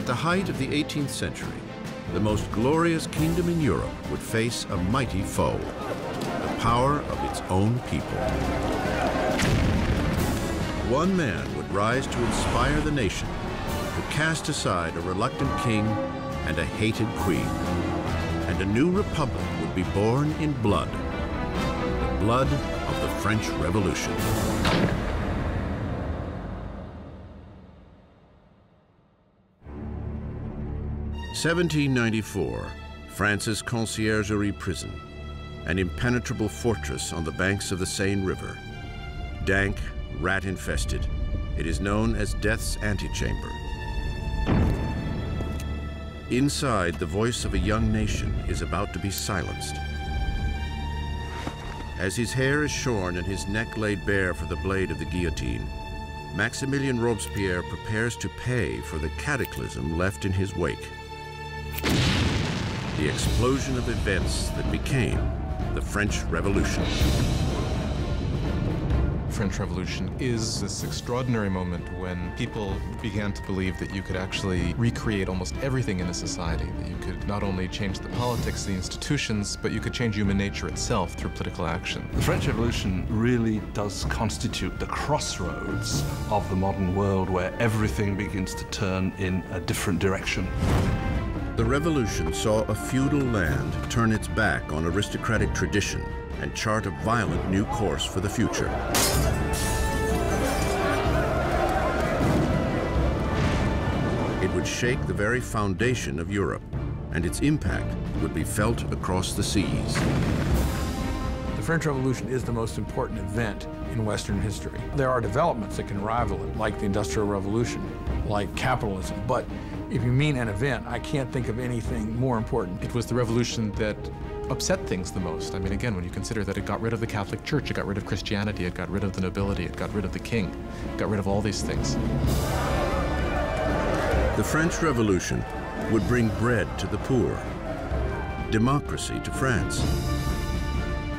At the height of the 18th century, the most glorious kingdom in Europe would face a mighty foe, the power of its own people. One man would rise to inspire the nation, to cast aside a reluctant king and a hated queen, and a new republic would be born in blood, the blood of the French Revolution. (1794), France's Conciergerie prison, an impenetrable fortress on the banks of the Seine River. Dank, rat-infested, it is known as Death's Antechamber. Inside, the voice of a young nation is about to be silenced. As his hair is shorn and his neck laid bare for the blade of the guillotine, Maximilien Robespierre prepares to pay for the cataclysm left in his wake. The explosion of events that became the French Revolution. The French Revolution is this extraordinary moment when people began to believe that you could actually recreate almost everything in a society, that you could not only change the politics, the institutions, but you could change human nature itself through political action. The French Revolution really does constitute the crossroads of the modern world where everything begins to turn in a different direction. The revolution saw a feudal land turn its back on aristocratic tradition and chart a violent new course for the future. It would shake the very foundation of Europe, and its impact would be felt across the seas. The French Revolution is the most important event in Western history. There are developments that can rival it, like the Industrial Revolution, like capitalism, but if you mean an event, I can't think of anything more important. It was the revolution that upset things the most. I mean, again, when you consider that it got rid of the Catholic Church, it got rid of Christianity, it got rid of the nobility, it got rid of the king, it got rid of all these things. The French Revolution would bring bread to the poor, democracy to France,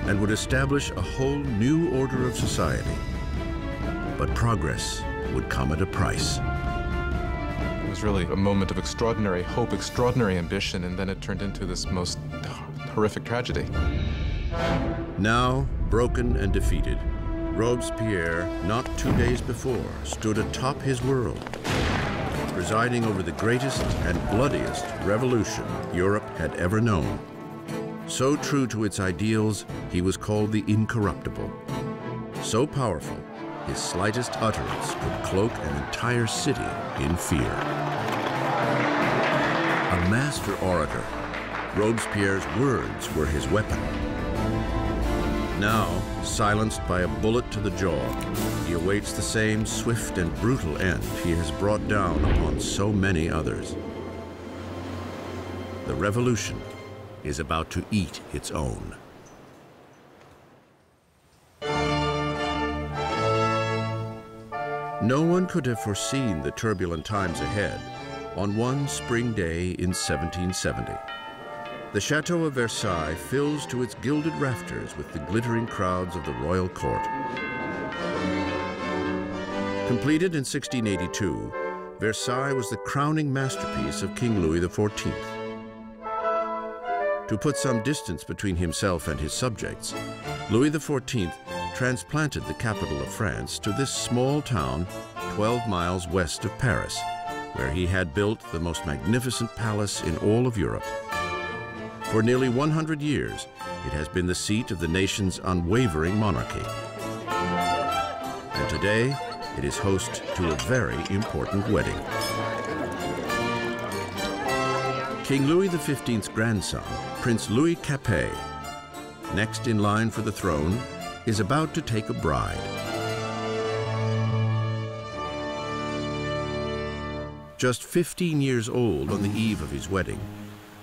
and would establish a whole new order of society. But progress would come at a price. It was really a moment of extraordinary hope, extraordinary ambition, and then it turned into this most horrific tragedy. Now, broken and defeated, Robespierre, not 2 days before, stood atop his world, presiding over the greatest and bloodiest revolution Europe had ever known. So true to its ideals, he was called the Incorruptible. So powerful, his slightest utterance could cloak an entire city in fear. A master orator, Robespierre's words were his weapon. Now, silenced by a bullet to the jaw, he awaits the same swift and brutal end he has brought down upon so many others. The revolution is about to eat its own. No one could have foreseen the turbulent times ahead on one spring day in 1770. The Chateau of Versailles fills to its gilded rafters with the glittering crowds of the royal court. Completed in 1682, Versailles was the crowning masterpiece of King Louis XIV. To put some distance between himself and his subjects, Louis XIV transplanted the capital of France to this small town 12 miles west of Paris, where he had built the most magnificent palace in all of Europe. For nearly 100 years, it has been the seat of the nation's unwavering monarchy. And today, it is host to a very important wedding. King Louis XV's grandson, Prince Louis Capet, next in line for the throne, is about to take a bride. Just 15 years old on the eve of his wedding,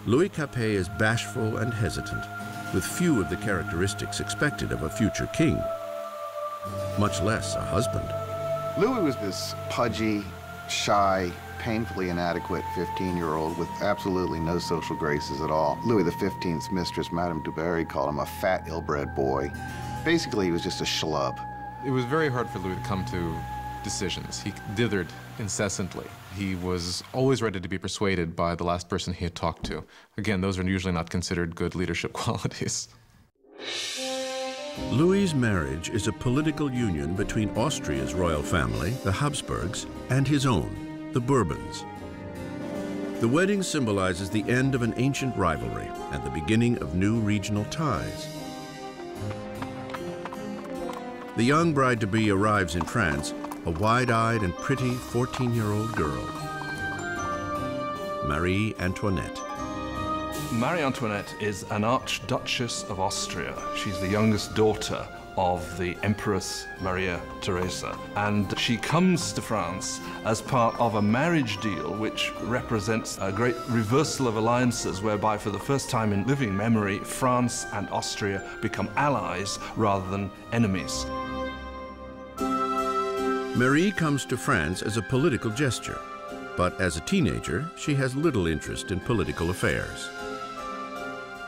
Louis Capet is bashful and hesitant, with few of the characteristics expected of a future king, much less a husband. Louis was this pudgy, shy, painfully inadequate 15-year-old with absolutely no social graces at all. Louis XV's mistress, Madame du Barry, called him a fat, ill-bred boy. Basically, he was just a schlub. It was very hard for Louis to come to decisions. He dithered incessantly. He was always ready to be persuaded by the last person he had talked to. Again, those are usually not considered good leadership qualities. Louis's marriage is a political union between Austria's royal family, the Habsburgs, and his own, the Bourbons. The wedding symbolizes the end of an ancient rivalry and the beginning of new regional ties. The young bride-to-be arrives in France, a wide-eyed and pretty 14-year-old girl, Marie Antoinette. Marie Antoinette is an Archduchess of Austria. She's the youngest daughter of the Empress Maria Theresa. And she comes to France as part of a marriage deal which represents a great reversal of alliances, whereby for the first time in living memory, France and Austria become allies rather than enemies. Marie comes to France as a political gesture, but as a teenager, she has little interest in political affairs.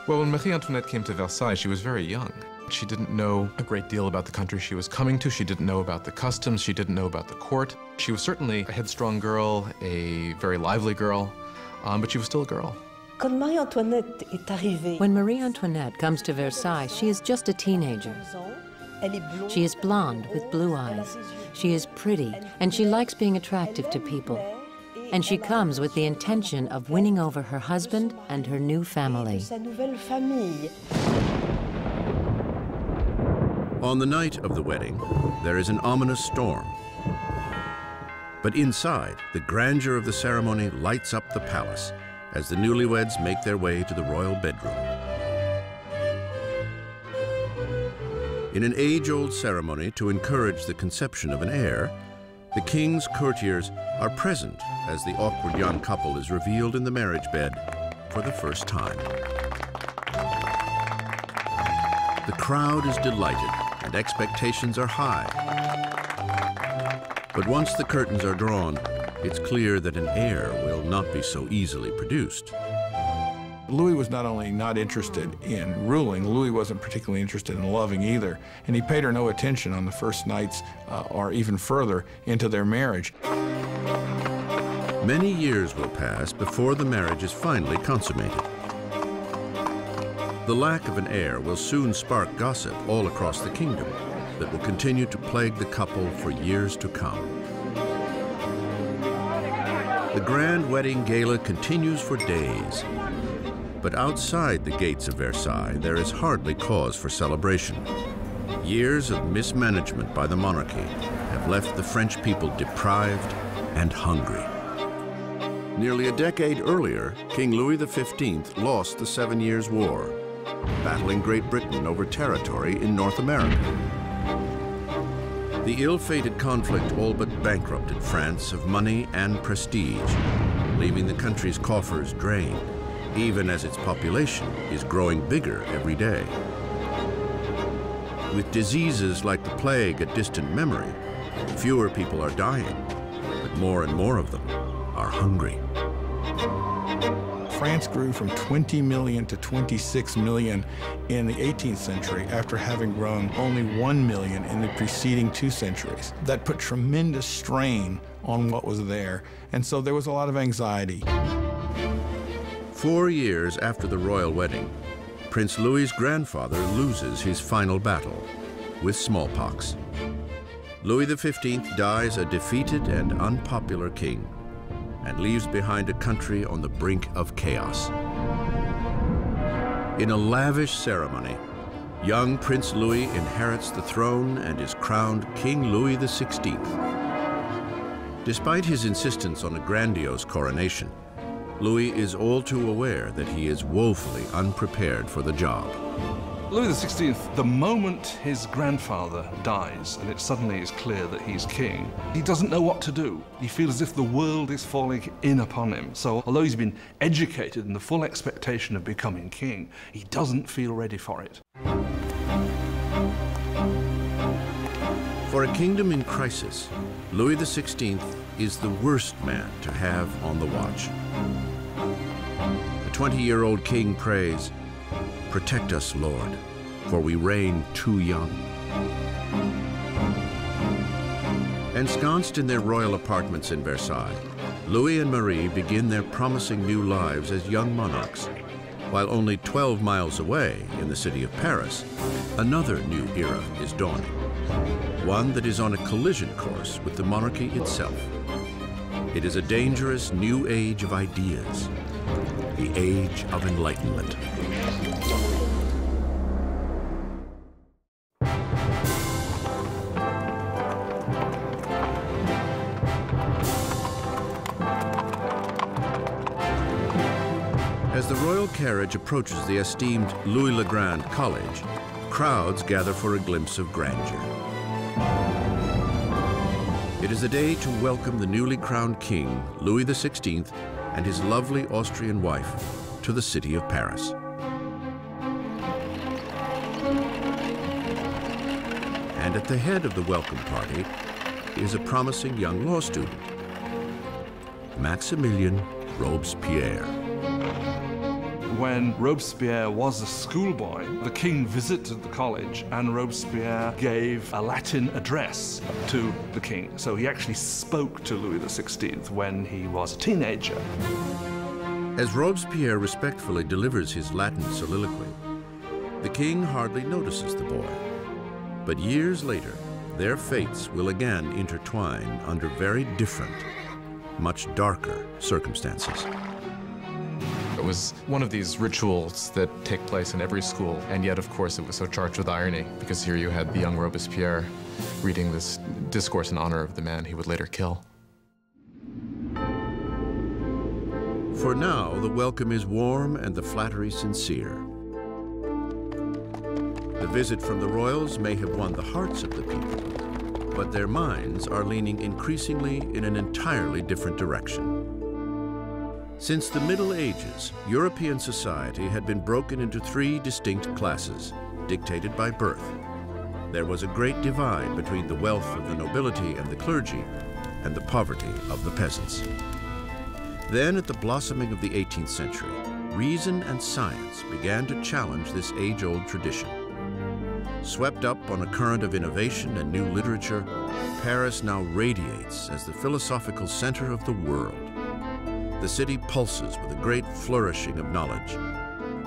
Well, when Marie Antoinette came to Versailles, she was very young. She didn't know a great deal about the country she was coming to. She didn't know about the customs. She didn't know about the court. She was certainly a headstrong girl, a very lively girl, but she was still a girl. When Marie Antoinette comes to Versailles, she is just a teenager. She is blonde with blue eyes. She is pretty, and she likes being attractive to people. And she comes with the intention of winning over her husband and her new family. On the night of the wedding, there is an ominous storm. But inside, the grandeur of the ceremony lights up the palace as the newlyweds make their way to the royal bedroom. In an age-old ceremony to encourage the conception of an heir, the king's courtiers are present as the awkward young couple is revealed in the marriage bed for the first time. The crowd is delighted and expectations are high. But once the curtains are drawn, it's clear that an heir will not be so easily produced. Louis was not only not interested in ruling, Louis wasn't particularly interested in loving either, and he paid her no attention on the first nights or even further into their marriage. Many years will pass before the marriage is finally consummated. The lack of an heir will soon spark gossip all across the kingdom that will continue to plague the couple for years to come. The grand wedding gala continues for days. But outside the gates of Versailles, there is hardly cause for celebration. Years of mismanagement by the monarchy have left the French people deprived and hungry. Nearly a decade earlier, King Louis XV lost the 7 Years' War, battling Great Britain over territory in North America. The ill-fated conflict all but bankrupted France of money and prestige, leaving the country's coffers drained, even as its population is growing bigger every day. With diseases like the plague a distant memory, fewer people are dying, but more and more of them are hungry. France grew from 20 million to 26 million in the 18th century after having grown only 1 million in the preceding 2 centuries. That put tremendous strain on what was there, and so there was a lot of anxiety. 4 years after the royal wedding, Prince Louis's grandfather loses his final battle with smallpox. Louis XV dies a defeated and unpopular king and leaves behind a country on the brink of chaos. In a lavish ceremony, young Prince Louis inherits the throne and is crowned King Louis XVI. Despite his insistence on a grandiose coronation, Louis is all too aware that he is woefully unprepared for the job. Louis XVI, the moment his grandfather dies and it suddenly is clear that he's king, he doesn't know what to do. He feels as if the world is falling in upon him. So although he's been educated in the full expectation of becoming king, he doesn't feel ready for it. For a kingdom in crisis, Louis XVI is the worst man to have on the watch. The 20-year-old king prays, "Protect us, Lord, for we reign too young." Ensconced in their royal apartments in Versailles, Louis and Marie begin their promising new lives as young monarchs, while only 12 miles away in the city of Paris, another new era is dawning, one that is on a collision course with the monarchy itself. It is a dangerous new age of ideas, the age of enlightenment. As the royal carriage approaches the esteemed Louis le Grand College, crowds gather for a glimpse of grandeur. It is a day to welcome the newly crowned king, Louis XVI, and his lovely Austrian wife to the city of Paris. And at the head of the welcome party is a promising young law student, Maximilien Robespierre. When Robespierre was a schoolboy, the king visited the college and Robespierre gave a Latin address to the king. So he actually spoke to Louis XVI when he was a teenager. As Robespierre respectfully delivers his Latin soliloquy, the king hardly notices the boy. But years later, their fates will again intertwine under very different, much darker circumstances. It was one of these rituals that take place in every school, and yet, of course, it was so charged with irony, because here you had the young Robespierre reading this discourse in honor of the man he would later kill. For now, the welcome is warm and the flattery sincere. The visit from the royals may have won the hearts of the people, but their minds are leaning increasingly in an entirely different direction. Since the Middle Ages, European society had been broken into three distinct classes, dictated by birth. There was a great divide between the wealth of the nobility and the clergy and the poverty of the peasants. Then, at the blossoming of the 18th century, reason and science began to challenge this age-old tradition. Swept up on a current of innovation and new literature, Paris now radiates as the philosophical center of the world. The city pulses with a great flourishing of knowledge,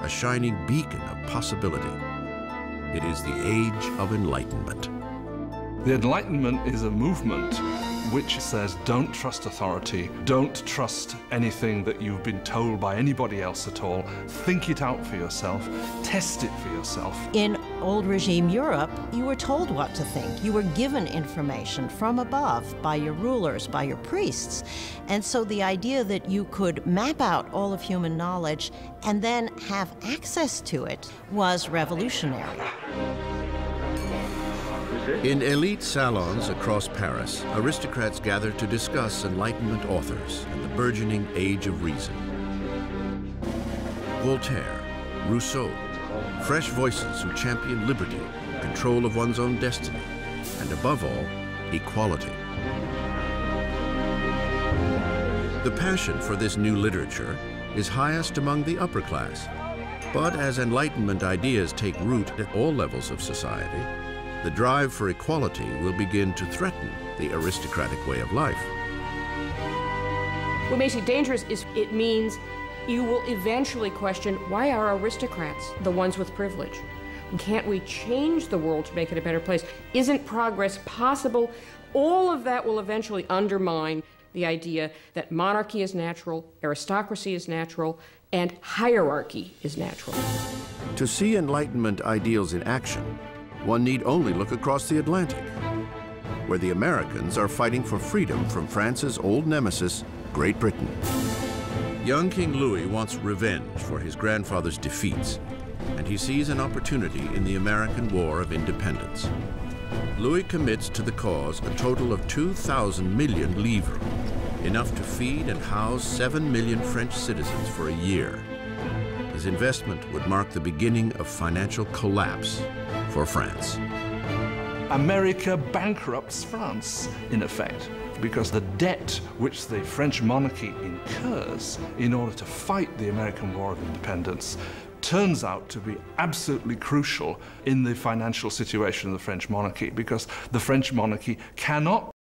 a shining beacon of possibility. It is the age of enlightenment. The Enlightenment is a movement which says don't trust authority, don't trust anything that you've been told by anybody else at all. Think it out for yourself, test it for yourself. In old regime Europe, you were told what to think. You were given information from above by your rulers, by your priests. And so the idea that you could map out all of human knowledge and then have access to it was revolutionary. In elite salons across Paris, aristocrats gather to discuss Enlightenment authors and the burgeoning age of reason. Voltaire, Rousseau, fresh voices who champion liberty, control of one's own destiny, and above all, equality. The passion for this new literature is highest among the upper class, but as Enlightenment ideas take root at all levels of society, the drive for equality will begin to threaten the aristocratic way of life. What makes it dangerous is it means you will eventually question, why are aristocrats the ones with privilege? Can't we change the world to make it a better place? Isn't progress possible? All of that will eventually undermine the idea that monarchy is natural, aristocracy is natural, and hierarchy is natural. To see Enlightenment ideals in action, one need only look across the Atlantic, where the Americans are fighting for freedom from France's old nemesis, Great Britain. Young King Louis wants revenge for his grandfather's defeats, and he sees an opportunity in the American War of Independence. Louis commits to the cause a total of 2,000 million livres, enough to feed and house 7 million French citizens for a year. His investment would mark the beginning of financial collapse for France. America bankrupts France, in effect, because the debt which the French monarchy incurs in order to fight the American War of Independence turns out to be absolutely crucial in the financial situation of the French monarchy, because the French monarchy cannot